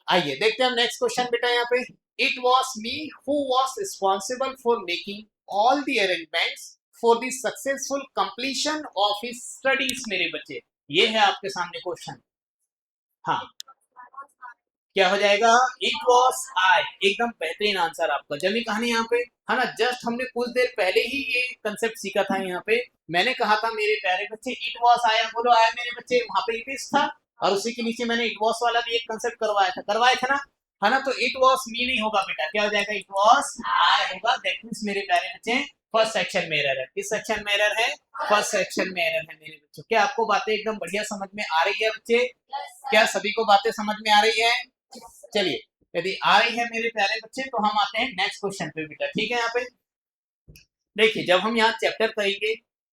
आइए देखते हैं नेक्स्ट क्वेश्चन बेटा यहाँ पे। It was me who was responsible for making all the arrangements for the successful completion of his studies मेरे बच्चे। ये है आपके सामने क्वेश्चन। हाँ, क्या हो जाएगा, इट वॉज आई, एकदम बेहतरीन आंसर आपका। जमी कहानी यहाँ पे है ना, जस्ट हमने कुछ देर पहले ही ये कंसेप्ट सीखा था यहाँ पे। मैंने कहा था मेरे प्यारे बच्चे, इट वॉज आया, बोलो आया मेरे बच्चे, वहां पे इट इज था और उसी के नीचे मैंने इट वॉज वाला भी एक कंसेप्ट करवाया था ना, है ना। तो इट वॉज मी नहीं होगा बेटा, क्या हो जाएगा, इट वॉज आई होगा। दैट मींस मेरे प्यारे बच्चे फर्स्ट सेक्शन में एरर है। किस सेक्शन में एरर है, फर्स्ट सेक्शन में एरर है मेरे बच्चों। क्या आपको बातें एकदम बढ़िया समझ में आ रही है बच्चे, क्या सभी को बातें समझ में आ रही है। चलिए, यदि आ रही है मेरे प्यारे बच्चे तो हम आते हैं नेक्स्ट क्वेश्चन पे बेटा, ठीक है। यहाँ पे देखिए, जब हम यहाँ चैप्टर करेंगे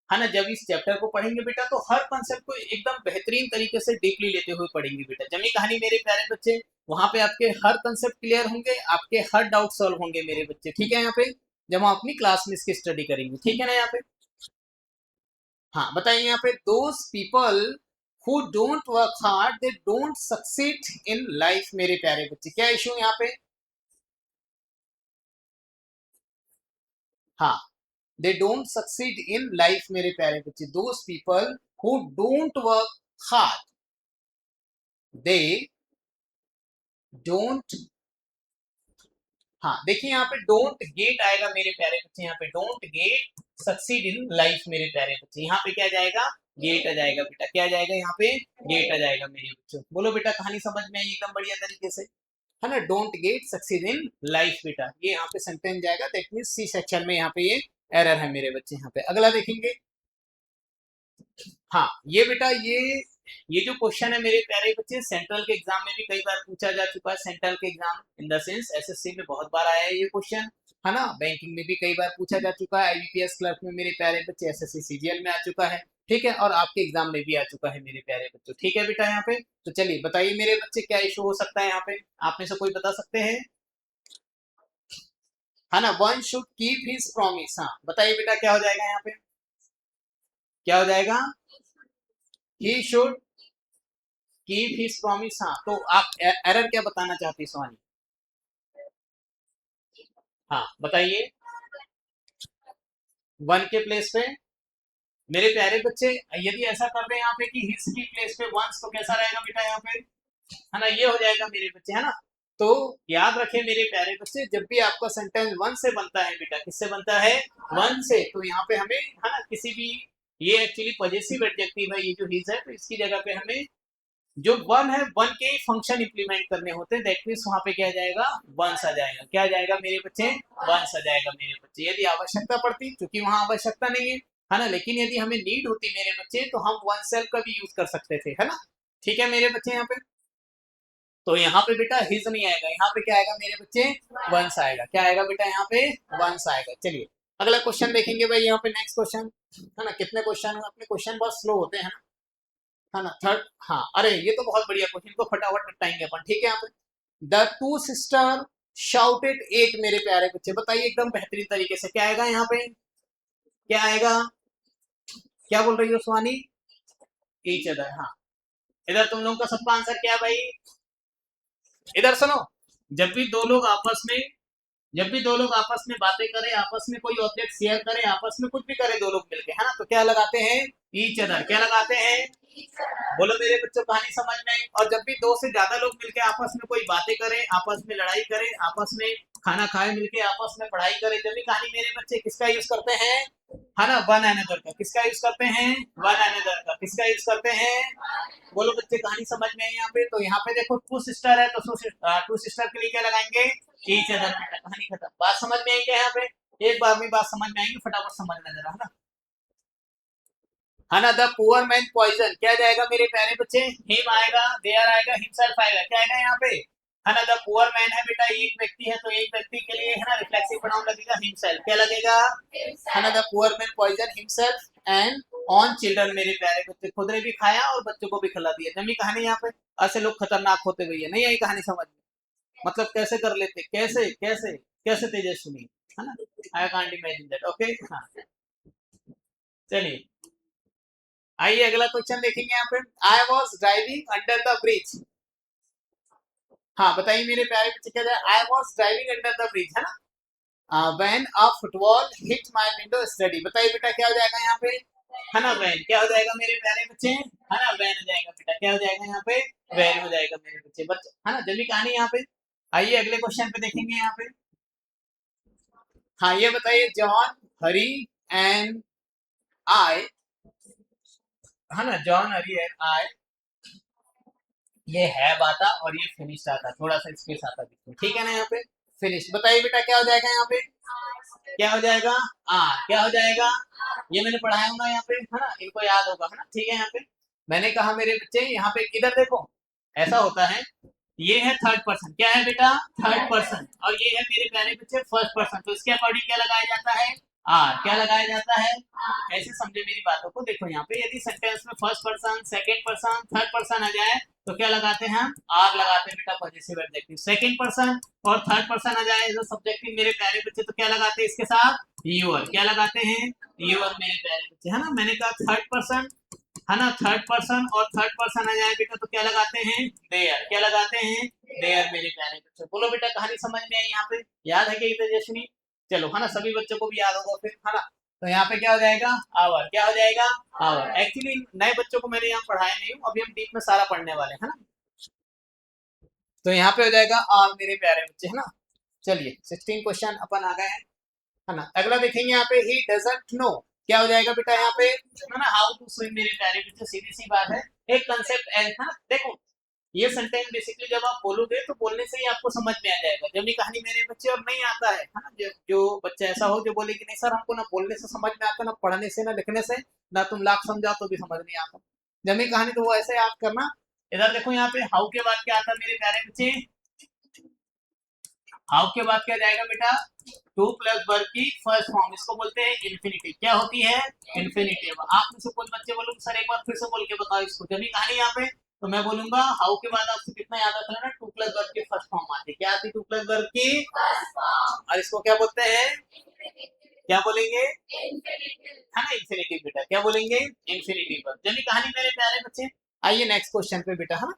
है ना, जब इस चैप्टर को पढ़ेंगे बेटा तो हर कॉन्सेप्ट को एकदम बेहतरीन तरीके से डीपली लेते हुए पढ़ेंगे बेटा। जमी कहानी मेरे प्यारे बच्चे, वहां पे आपके हर कॉन्सेप्ट क्लियर होंगे, आपके हर डाउट सॉल्व होंगे मेरे बच्चे, ठीक है। यहाँ पे जब हम अपनी क्लास में इसकी स्टडी करेंगे, ठीक है ना। यहाँ पे हाँ बताइए, यहाँ पे those people who don't work hard they don't succeed in life मेरे प्यारे बच्चे। क्या इशू यहाँ पे, हाँ, they don't succeed in life मेरे प्यारे बच्चे। those people who don't work hard they don't हाँ देखिए यहाँ पे डोंट गेट आएगा मेरे प्यारे बच्चे, यहाँ पे don't get succeed in life मेरे प्यारे बच्चे, यहाँ पे क्या जाएगा, गेट आ जाएगा बेटा, क्या जाएगा यहाँ पे, गेट आ जाएगा मेरे बच्चों। बोलो बेटा कहानी समझ में आई एकदम बढ़िया तरीके से, है ना। Don't get succeed in life बेटा, ये यहाँ पे सेंटेंस जाएगा, दैट मींस सी सेक्शन में यहाँ पे ये एरर है मेरे बच्चे। यहाँ पे अगला देखेंगे, हाँ ये बेटा ये जो क्वेश्चन है मेरे प्यारे बच्चे, सेंट्रल के एग्जाम में भी कई बार पूछा जा चुका है, सेंट्रल के exam in the sense SSC में बहुत बार आया है ये क्वेश्चन, है ना। बैंकिंग में भी कई बार पूछा जा चुका है, आईबीपीएस क्लर्क में मेरे प्यारे बच्चे, एसएससी सीजीएल में आ चुका है, ठीक है, और आपके एग्जाम में भी आ चुका है मेरे प्यारे बच्चों, ठीक है बेटा। यहाँ पे तो चलिए बताइए मेरे बच्चे क्या इशू हो सकता है यहाँ पे, आप में से कोई बता सकते हैं, है ना। One should keep his promise, हाँ बताइए बेटा क्या हो जाएगा यहाँ पे, क्या हो जाएगा, he should keep his promise, हाँ तो आप एरर क्या बताना चाहती हैं सोनी, हाँ बताइए, वन के प्लेस पे मेरे प्यारे बच्चे, यदि ऐसा कर रहे हैं यहाँ पे कि हिज की प्लेस पे वंस, तो कैसा रहेगा बेटा यहाँ पे, है ना, ये हो जाएगा मेरे बच्चे, है ना। तो याद रखें मेरे प्यारे बच्चे, जब भी आपका सेंटेंस वन से बनता है बेटा, किससे बनता है, वन से, तो यहाँ पे हमें, है ना, किसी भी, ये एक्चुअली पॉजेसिव एडजेक्टिव है ये जो हिज है, तो इसकी जगह पे हमें जो वन है, वन के फंक्शन इंप्लीमेंट करने होते हैं, दैट मींस वहां पे क्या जाएगा, वंस आ जाएगा, क्या जाएगा मेरे बच्चे, वंस आ जाएगा मेरे बच्चे, यदि आवश्यकता पड़ती, क्योंकि वहां आवश्यकता नहीं है ना, लेकिन यदि हमें नीड होती मेरे बच्चे, तो हम वन सेल्फ का भी यूज कर सकते थे, है ना, ठीक है मेरे बच्चे। यहाँ पे तो यहाँ पे बेटा हिज नहीं आएगा, यहाँ पे क्या आएगा मेरे बच्चे, वंस आएगा, क्या आएगा बेटा यहाँ पे, वंस आएगा। चलिए अगला क्वेश्चन देखेंगे भाई, यहाँ पे नेक्स्ट क्वेश्चन, है ना, कितने क्वेश्चन हुए, अपने क्वेश्चन बहुत स्लो होते हैं, है ना, थर्ड, हाँ अरे ये तो बहुत बढ़िया क्वेश्चन, को फटाफट निपटाएंगे अपन, ठीक है। यहाँ पे the two sister shouted at मेरे प्यारे बच्चे, बताइए एकदम बेहतरीन तरीके से क्या आएगा यहाँ पे, क्या आएगा, क्या बोल रही हो स्वानी, ईच अदर, हाँ इधर तुम लोगों का सबका आंसर क्या है भाई, इधर सुनो, जब भी दो लोग आपस में, जब भी दो लोग आपस में बातें करें, आपस में कोई ऑब्जेक्ट शेयर करें, आपस में कुछ भी करें दो लोग मिलके, है ना, तो क्या लगाते हैं, ईच अदर, क्या लगाते हैं, बोलो मेरे बच्चों कहानी समझ में आई। और जब भी दो से ज्यादा लोग मिलके आपस में कोई बातें करें, आपस में लड़ाई करें, आपस में खाना खाए मिलके, आपस में पढ़ाई करें, जब भी कहानी मेरे बच्चे किसका यूज करते हैं, है ना, वन अनदर का, किसका यूज करते हैं, वन अनदर का, किसका यूज करते हैं, बोलो बच्चे कहानी समझ में आई यहाँ पे। तो यहाँ पे देखो टू सिस्टर है, तो टू सिस्टर के लिए क्या लगाएंगे, ईच अदर, कहानी खत्म, बात समझ में आई क्या यहाँ पे, एक बार में बात समझ में आएगी, फटाफट समझना जरा, है ना, है ना। द पुअर मैन पॉइजन, क्या जाएगा मेरे प्यारे बच्चे, हिम आएगा, देयर आएगा, हिमसेल्फ आएगा, क्या आएगा यहाँ पे, है ना। द पुअर मैन है बेटा, एक व्यक्ति है, तो एक व्यक्ति के लिए, है ना, रिफ्लेक्सिव प्रोनाउन लगेगा हिमसेल्फ, क्या लगेगा, है ना। The poor man poison himself and on children मेरे प्यारे बच्चे, खुद ने भी खाया और बच्चों को भी खिला दिया, जमी कहानी यहाँ पे, ऐसे लोग खतरनाक होते हुए, नहीं आई कहानी समझ में, मतलब कैसे कर लेते, कैसे कैसे कैसे तेजस्विनी, है ना, I can't imagine that, okay, हाँ चलिए आइए अगला क्वेश्चन देखेंगे यहाँ पे, I was driving under the bridge, हाँ बताइए मेरे प्यारे बच्चे क्या जाए, I was driving under the bridge, है ना, when a football hit my window study, बताइए बेटा क्या हो जाएगा यहाँ पे, है ना, वैन, क्या हो जाएगा मेरे प्यारे बच्चे, है ना, वैन हो जाएगा बेटा, क्या हो जाएगा यहाँ पे, वैन हो जाएगा मेरे बच्चे, बच्चे, है ना, जल्दी कहानी यहाँ पे। आइए अगले क्वेश्चन पे देखेंगे यहाँ पे, हाँ ये बताइए, जॉन, हरी एंड आई, है ना, जॉन, हरी एंड आई, ये है बाता और ये फिनिश आता, थोड़ा सा स्पेस आता बीच में, ठीक है ना, यहाँ पे फिनिश, बताइए बेटा क्या हो जाएगा यहाँ पे, क्या हो जाएगा, क्या हो जाएगा, ये मैंने पढ़ाया होगा यहाँ पे, है ना, इनको याद होगा, है ना, ठीक है। यहाँ पे मैंने कहा मेरे बच्चे, यहाँ पे इधर देखो, ऐसा होता है, ये है थर्ड पर्सन, क्या है बेटा, थर्ड पर्सन, और ये है मेरे प्यारे बच्चे फर्स्ट पर्सन, तो इसके अकॉर्डिंग क्या लगाया जाता है, आर, क्या लगाया जाता है, ऐसे समझे मेरी बातों को, देखो यहाँ पे यदि सेंटेंस में first person, second person, third person आ जाए, तो क्या लगाते हैं हम, आर लगाते हैं बेटा, पॉजिटिव एडजेक्टिव, सेकंड पर्सन और थर्ड पर्सन आ जाए जो सब्जेक्टिव मेरे प्यारे बच्चे, तो क्या लगाते हैं इसके साथ, यूर, क्या लगाते हैं, यूर मेरे प्यारे बच्चे, है ना, मैंने कहा थर्ड पर्सन, है ना, थर्ड पर्सन और थर्ड पर्सन आ जाए बेटा, तो क्या लगाते हैं, देयर, क्या लगाते हैं, देयर मेरे प्यारे बच्चे। बोलो बेटा कहानी समझ में आई यहाँ पे, याद है क्या तेजस्विनी, चलो, है ना, सभी बच्चों को भी याद होगा फिर, है ना। तो यहाँ पे क्या हो जाएगा, आवर, क्या हो जाएगा, आवर, एक्चुअली नए बच्चों को मैंने यहाँ पढ़ाया नहीं हूँ, अभी हम डीप में सारा पढ़ने वाले हैं, है ना। तो यहाँ पे हो जाएगा आर मेरे प्यारे बच्चे, है ना, चलिए 16 क्वेश्चन अपन आ गए हैं, है ना। अगला देखेंगे यहाँ पे ही डजंट नो, क्या हो जाएगा बेटा यहाँ पे, है ना। हाउ टू स्विम मेरे प्यारे बच्चे, सीधी सी बात है, एक कंसेप्ट है ना। देखो ये सेंटेंस बेसिकली जब आप बोलोगे तो बोलने से ही आपको समझ में आ जाएगा। जब ये कहानी मेरे बच्चे और नहीं आता है ना, जो बच्चा ऐसा हो जो बोले कि नहीं सर हमको ना बोलने से समझ में आता, ना पढ़ने से, ना लिखने से, ना तुम लाख समझाओ तो भी समझ नहीं आता। जब ये कहानी तो वो ऐसे याद करना। इधर देखो यहाँ पे हाउ के बाद क्या आता है मेरे प्यारे बच्चे, हाउ के बाद क्या जाएगा बेटा, टू प्लस वर्ब की फर्स्ट फॉर्म, इसको बोलते हैं इन्फिनिटिव। क्या होती है, इन्फिनिटिव। आप मुझसे कुछ बच्चे बोलोगे सर एक बार फिर से बोल के बताओ इसको। जब ये कहानी यहाँ पे तो मैं बोलूंगा हाउ के बाद आपसे कितना याद आता है ना, टू प्लस वर्ब की फर्स्ट फॉर्म आती है। क्या आती है, टू प्लस वर्ब की, और इसको क्या बोलते हैं, क्या बोलेंगे, है ना, इन्फिनिटिव बेटा। क्या बोलेंगे, इन्फिनिटिव वर्ब। जब ये कहानी मेरे प्यारे बच्चे, आइए नेक्स्ट क्वेश्चन पे बेटा, है ना।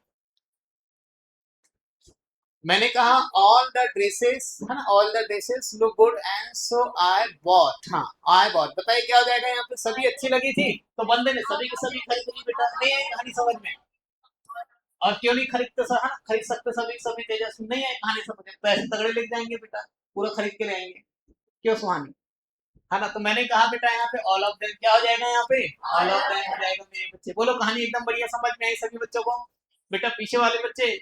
मैंने कहा ऑल द ड्रेसेस, है ना, all the dresses look good and so I bought, हाँ आई बॉट। बताइए क्या हो जाएगा यहाँ पे, सभी अच्छी लगी थी तो बंदे ने सभी की सभी खरीद ली बेटा। नहीं आई कहानी समझ में, और क्यों नहीं खरीदते सर, हाँ खरीद सकते सभी सभी, तेजस्वी नहीं है कहानी समझ में, तो ऐसे तगड़े लिख जाएंगे बेटा, पूरा खरीद के ले आएंगे, क्यों सुहानी, है ना। तो मैंने कहा बेटा यहाँ पे ऑल ऑफ देम, क्या हो जाएगा यहाँ पे, ऑल ऑफ देम हो जाएगा मेरे बच्चे। बोलो कहानी एकदम बढ़िया समझ में आई सभी बच्चों को। बेटा पीछे वाले बच्चे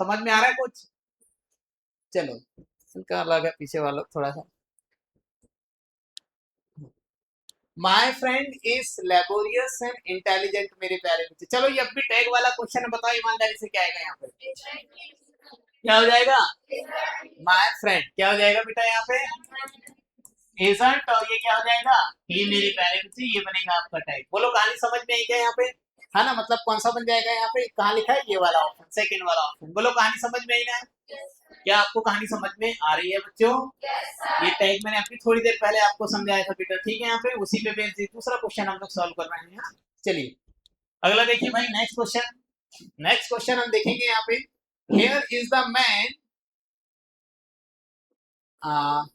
समझ में आ रहा है कुछ, चलो इनका अलग है पीछे वाला थोड़ा सा। My friend is laborious and intelligent मेरे प्यारे बच्चे। चलो ये अब भी टैग वाला क्वेश्चन है, बताओ ईमानदारी से क्या आएगा यहाँ पे, क्या हो जाएगा, माई फ्रेंड क्या हो जाएगा बेटा यहाँ पे, इजंट, और ये क्या हो जाएगा, ये मेरे प्यारे बच्चे, ये बनेगा आपका टैग। बोलो कहानी समझ में आई क्या यहाँ पे, है ना। मतलब कौन सा बन जाएगा यहाँ पे, कहाँ लिखा है, ये वाला ऑप्शन, सेकंड वाला ऑप्शन। बोलो कहानी समझ में आई ना, क्या आपको कहानी समझ में आ रही है बच्चों। ये टैग मैंने अभी थोड़ी देर पहले आपको समझाया था बेटा, ठीक है। यहाँ पे उसी पे बेस दूसरा क्वेश्चन हम लोग सॉल्व कर रहे हैं। चलिए अगला देखिए भाई, नेक्स्ट क्वेश्चन, नेक्स्ट क्वेश्चन हम देखेंगे यहाँ पे, here is the man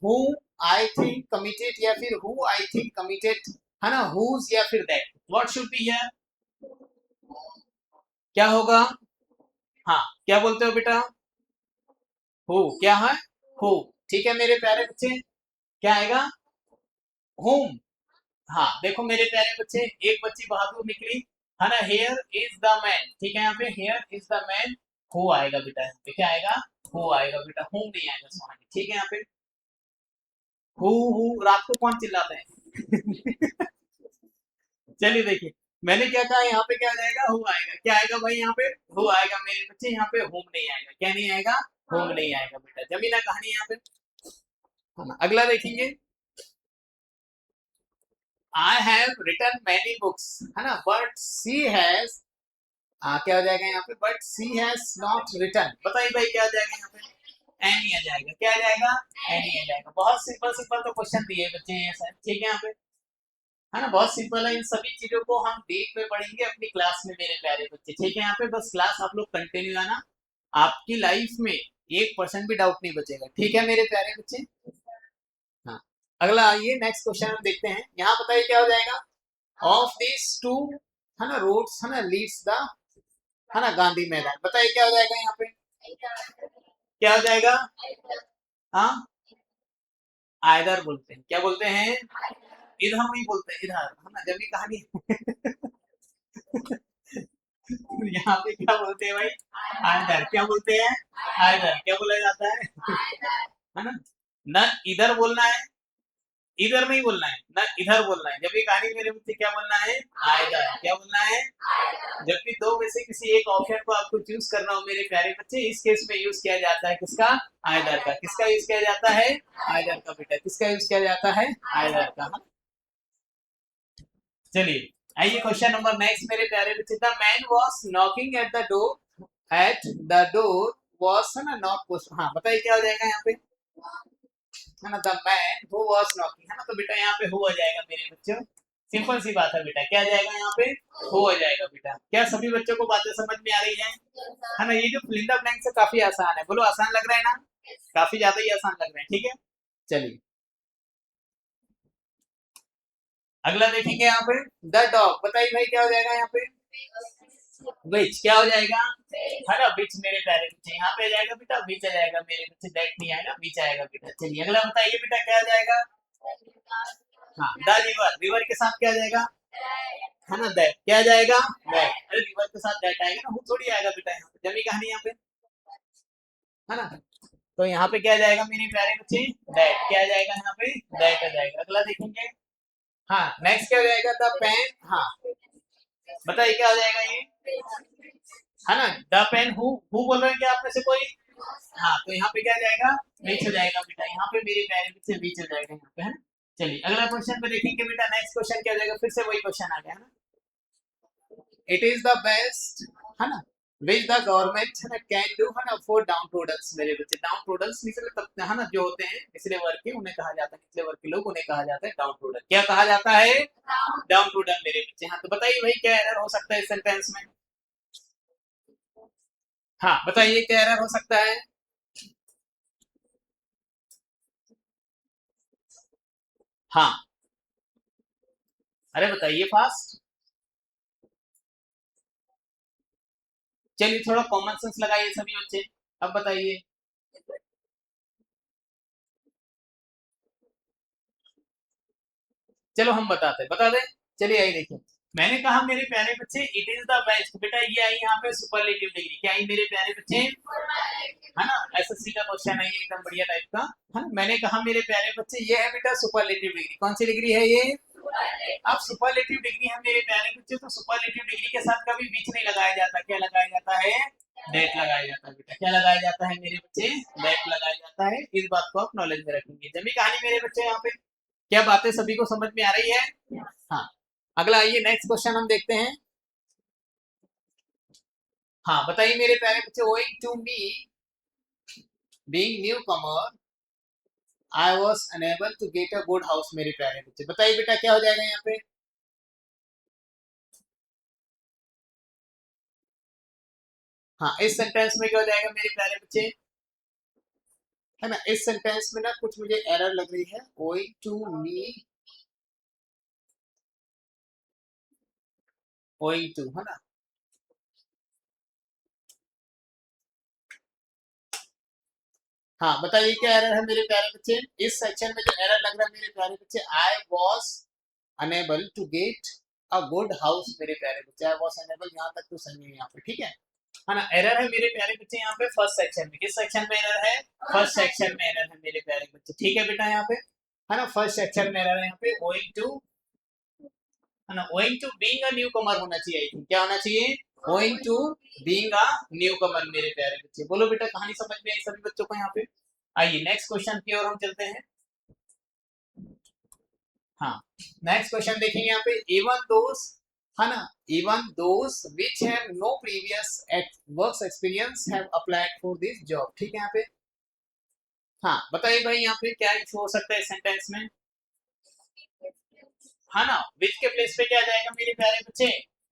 who I think committed, या फिर हु आई थिंक कमिटेड, है ना, हुज या फिर that, what should be here, क्या होगा, हाँ क्या बोलते हो बेटा, हु, क्या है, हु, ठीक है मेरे प्यारे बच्चे, क्या आएगा, हुम। हाँ देखो मेरे प्यारे बच्चे, एक बच्ची बहादुर निकली, है ना, हेयर इज द मैन, ठीक है। यहाँ पे here is the man, who आएगा बेटा, यहाँ पे क्या आएगा, हु आएगा बेटा, हु नहीं आएगा सुहानी, ठीक है। यहाँ पे हु रात को कौन चिल्लाता है चलिए देखिए मैंने क्या कहा, यहाँ पे क्या आ जाएगा, हु आएगा, क्या आएगा भाई यहाँ पे, हु आएगा मेरे बच्चे। यहाँ पे होम नहीं आएगा, क्या नहीं आएगा, होम नहीं आएगा बेटा। जमीना कहानी यहाँ पे, है ना। अगला देखेंगे, I have written many books, है ना, बट सी हैज, क्या हो जाएगा यहाँ पे, but she has not written. बताइए भाई क्या हो जाएगा यहाँ पे, एनी आ जाएगा, क्या आ जाएगा, एनी आ जाएगा। बहुत सिंपल सिंपल तो क्वेश्चन दिए बच्चे हैं सर, ठीक है यहाँ पे, है ना, बहुत सिंपल है। इन सभी चीजों को हम डीप में पढ़ेंगे अपनी क्लास में मेरे प्यारे बच्चे, ठीक है। यहाँ पे बस क्लास आप लोग कंटिन्यू आना, आपकी लाइफ में 1% भी डाउट नहीं बचेगा, ठीक है मेरे प्यारे बच्चे। हाँ अगला आइए नेक्स्ट क्वेश्चन हम देखते हैं, यहाँ बताइए क्या हो जाएगा, ऑफ दिस टू, है ना, रोड्स, है ना, लीड्स द, है ना, गांधी मैदान। बताइए क्या हो जाएगा यहाँ पे, क्या हो जाएगा, हाँ आयदर बोलते हैं, क्या बोलते हैं, इधर नहीं बोलते, इधर, है ना। जब ये कहानी यहाँ पे क्या बोलते हैं भाई, आयदर, क्या बोलते हैं, आयदर, क्या बोला जाता है ना। न इधर बोलना है, इधर नहीं बोलना है, ना इधर बोलना है। जब ये कहानी मेरे मुझसे क्या बोलना है, आयदर, क्या बोलना है। जब भी दो में से किसी एक ऑप्शन को आपको चूज करना हो मेरे प्यारे बच्चे, इस केस में यूज किया जाता है किसका, आयदर का। किसका यूज किया जाता है, आयदर का बेटा, किसका यूज किया जाता है, आयदर का। चलिए आइए क्वेश्चन नंबर नेक्स्ट मेरे प्यारे बच्चे, the man was knocking at the door, at the door was, है ना, नॉट पोस्ट। हाँ बताइए क्या हो जाएगा यहाँ पे, है ना, the man who was knocking, है ना। तो बेटा यहाँ पे हु आ जाएगा मेरे बच्चों, सिंपल सी बात है बेटा, क्या आ जाएगा यहाँ पे, हु आ जाएगा बेटा। क्या सभी बच्चों को बातें समझ में आ रही है ना। ये जो फिल इन द ब्लैंक्स है काफी आसान है, बोलो आसान लग रहा है ना, काफी ज्यादा ही आसान लग रहा है, ठीक है। चलिए अगला देखेंगे यहाँ पे, द डॉग। बताइए भाई क्या हो जाएगा यहाँ पे, विच क्या हो जाएगा, है ना, विच मेरे प्यारे बच्चे, यहाँ पे आ जाएगा बेटा विच आ जाएगा मेरे बच्चे, दैट नहीं आएगा, विच आएगा बेटा। चलिए अगला बताइए बेटा क्या आ जाएगा। हाँ, द रिवर, रिवर के साथ क्या आ जाएगा, है ना, दैट क्या आ जाएगा, दैट। अरे रिवर के साथ दैट आएगा ना, वो थोड़ी आएगा बेटा, यहाँ पे जमी कहानी यहाँ पे, है ना। तो यहाँ पे क्या आ जाएगा मेरे प्यारे बच्चे, दैट क्या आ जाएगा यहाँ पे, दैट आ जाएगा। अगला देखेंगे। हाँ, नेक्स्ट क्या हो जाएगा, द पेन। हाँ, बताइए क्या हो जाएगा ये, है ना, द पेन हु बोल रहे हैं क्या आप में से कोई। हाँ, तो यहाँ पे क्या आ जाएगा, बीच हो जाएगा बेटा, यहाँ पे मेरे प्यारे बच्चे बीच हो जाएगा यहाँ पे, है ना। चलिए अगला क्वेश्चन पे देखेंगे बेटा, नेक्स्ट क्वेश्चन क्या हो जाएगा, फिर से वही क्वेश्चन आ गया, है ना। इट इज द बेस्ट, है ना, विच द गवर्नमेंट है ना कैन डू, है ना, फॉर डाउन प्रोडक्ट्स मेरे बच्चे। डाउन प्रोडक्ट्स निचले तबके, है ना, जो होते हैं निचले वर्ग के, उन्हें कहा जाता है, निचले वर्ग के लोग उन्हें कहा जाता है डाउन प्रोडक्ट। क्या कहा जाता है, डाउन प्रोडक्ट मेरे बच्चे। हाँ, तो बताइए भाई क्या एरर हो सकता है इस सेंटेंस में। हाँ, बताइए क्या एरर हो सकता है। हाँ, अरे बताइए फास्ट। चलिए थोड़ा कॉमन सेंस लगाइए सभी बच्चे, अब बताइए। चलो हम बताते बता दें। चलिए आइए देखिए, मैंने कहा मेरे प्यारे बच्चे इट इज द बेस्ट, बेटा ये आई यहाँ पे सुपरलेटिव डिग्री, क्या आई मेरे प्यारे बच्चे, है ना, एसएससी का क्वेश्चन है ये, एकदम बढ़िया टाइप का, है ना। मैंने कहा मेरे प्यारे बच्चे ये है बेटा सुपरलेटिव डिग्री, कौन सी डिग्री है ये। अब सुपरलेटिव डिग्री है मेरे प्यारे बच्चे, तो सुपरलेटिव डिग्री के साथ कभी बीच नहीं लगाया जाता, क्या लगाया जाता है, दैट लगाया जाता है बेटा। क्या लगाया जाता है मेरे बच्चे, दैट लगाया जाता है। इस बात को आप नॉलेज में रखेंगे। जमी कहानी मेरे बच्चे यहाँ पे, क्या बातें सभी को समझ में आ रही है। हाँ, अगला आइए नेक्स्ट क्वेश्चन हम देखते हैं। हाँ, बताइए मेरे प्यारे बच्चे, owing to me being newcomer I was unable to get a good house मेरे प्यारे बच्चे। बताइए बेटा क्या हो जाएगा यहाँ पे। हाँ, इस सेंटेंस में क्या हो जाएगा मेरे प्यारे बच्चे, है ना। इस सेंटेंस में ना कुछ मुझे एरर लग रही है, owing to me, owing to, है ना। हाँ, बताइए क्या एरर है मेरे प्यारे बच्चे। इस सेक्शन में जो एरर लग रहा है मेरे प्यारे बच्चे, I was unable to get a good house मेरे प्यारे बच्चे। आई वॉज अनेबल, यहाँ तक तो सही है यहाँ पे, ठीक है ना। एरर है मेरे प्यारे बच्चे यहाँ पे फर्स्ट सेक्शन में। किस सेक्शन में एरर है, फर्स्ट सेक्शन में एरर है मेरे प्यारे बच्चे, ठीक है बेटा यहाँ पे, है ना। फर्स्ट सेक्शन में एरर है यहाँ पे, ओइंग टू, है ना, owing to being a newcomer होना चाहिए, आई थिंक क्या होना चाहिए, owing to being a newcomer मेरे प्यारे बच्चे। बोलो बेटा कहानी समझ में आई सभी बच्चों को यहाँ पे। आइए नेक्स्ट क्वेश्चन की ओर हम चलते हैं। हाँ, नेक्स्ट क्वेश्चन देखेंगे यहाँ पे, इवन दोस, है ना, even those which have no previous work experience have applied for this job, ठीक है यहाँ पे। हाँ, बताइए भाई यहाँ पे क्या इशू हो सकता है सेंटेंस में, है ना। विच के प्लेस पे क्या आ जाएगा मेरे प्यारे बच्चे,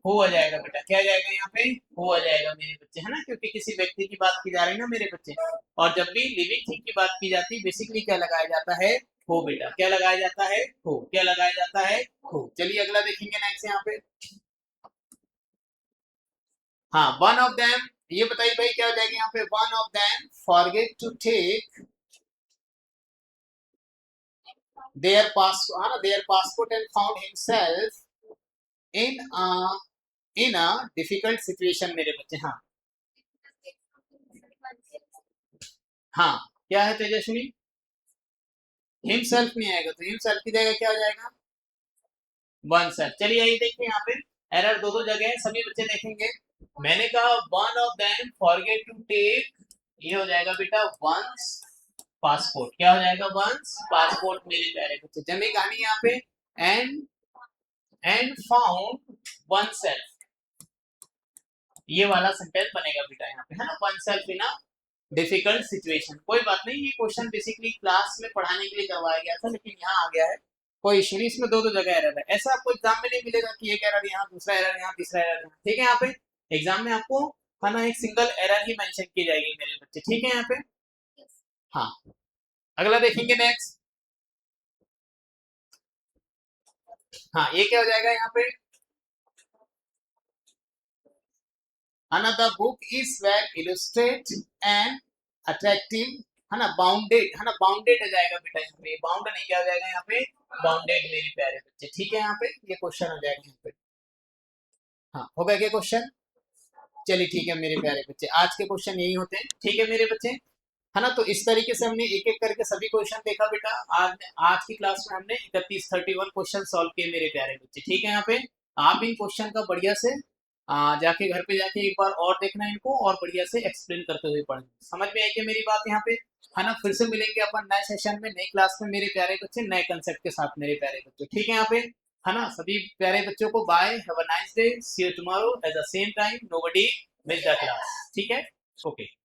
हो आ जाएगा बेटा। क्या आ जाएगा यहाँ पे, हो आ जाएगा मेरे बच्चे, है ना, क्योंकि किसी व्यक्ति की बात की जा रही है ना मेरे बच्चे। और जब भी लिविंग थिंग की बात की जाती है, बेसिकली क्या लगाया जाता है, हो बेटा। क्या लगाया जाता है, हो। क्या लगाया जाता है, हो। चलिए अगला देखेंगे नेक्स्ट यहाँ पे। हाँ, वन ऑफ देम, ये बताइए भाई क्या हो जाएगा यहाँ पे, one of them forget to take their pass, हाँ ना, their passport and found himself in in a difficult situation मेरे बच्चे। हाँ, हाँ, क्या है तेजस्विनी, हिमसेल्फ नहीं आएगा, तो हिमसेल्फ की जगह क्या हो जाएगा, वन सेल्फ। चलिए यही देखिए यहाँ पे, एरर दो दो जगह है, सभी बच्चे देखेंगे। मैंने कहा one of them forget to take, ये हो जाएगा बेटा वंस पासपोर्ट। क्या हो जाएगा, वंस पासपोर्ट मेरे प्यारे बच्चे। जमी कहानी यहाँ पे, एंड फाउंड वन सेल्फ, ये वाला सेंटेंस बनेगा बेटा यहाँ पे, है ना, one self in a difficult situation. कोई बात नहीं, ये क्वेश्चन बेसिकली क्लास में पढ़ाने के लिए करवाया गया था, लेकिन यहाँ आ गया है, कोई इशू नहीं। इसमें दो दो जगह एरर है, ऐसा आपको एग्जाम में नहीं मिलेगा कि एक एरर यहाँ, दूसरा एरर यहाँ, तीसरा एरर यहाँ, ठीक है। यहाँ पे एग्जाम में आपको, है ना, एक सिंगल एरर ही मेंशन की जाएगी मेरे बच्चे, ठीक है यहाँ पे। हाँ, अगला देखेंगे नेक्स्ट। हाँ, ये क्या हो जाएगा यहाँ पे, है ना, the book is well illustrate and attractive, है ना, बाउंडेड, है ना, बाउंडेड आ जाएगा बेटा यहाँ पे, बाउंड नहीं क्या आ जाएगा यहाँ पे, बाउंडेड मेरे प्यारे बच्चे, ठीक है, यहाँ पे ये क्वेश्चन आ जाएगा यहाँ पे। हाँ, हो गया क्या क्वेश्चन? चलिए ठीक है मेरे प्यारे बच्चे, आज के क्वेश्चन यही होते हैं, ठीक है मेरे बच्चे, है ना। तो इस तरीके से हमने एक एक करके सभी क्वेश्चन देखा बेटा। आज की क्लास में हमने 31 क्वेश्चन सॉल्व किए मेरे प्यारे बच्चे, ठीक है। यहाँ पे आप इन क्वेश्चन का बढ़िया से जाके घर पे जाके एक बार और देखना इनको, और बढ़िया से एक्सप्लेन करते हुए पढ़ना। समझ में आई क्या मेरी बात यहाँ पे, है ना। फिर से मिलेंगे अपन नए सेशन में, नई क्लास में मेरे प्यारे बच्चे, नए कंसेप्ट के साथ मेरे प्यारे बच्चे, ठीक है यहाँ पे, है ना। सभी प्यारे बच्चों को bye, have a nice day, see you tomorrow at the same time, nobody miss the class, ठीक है, ओके।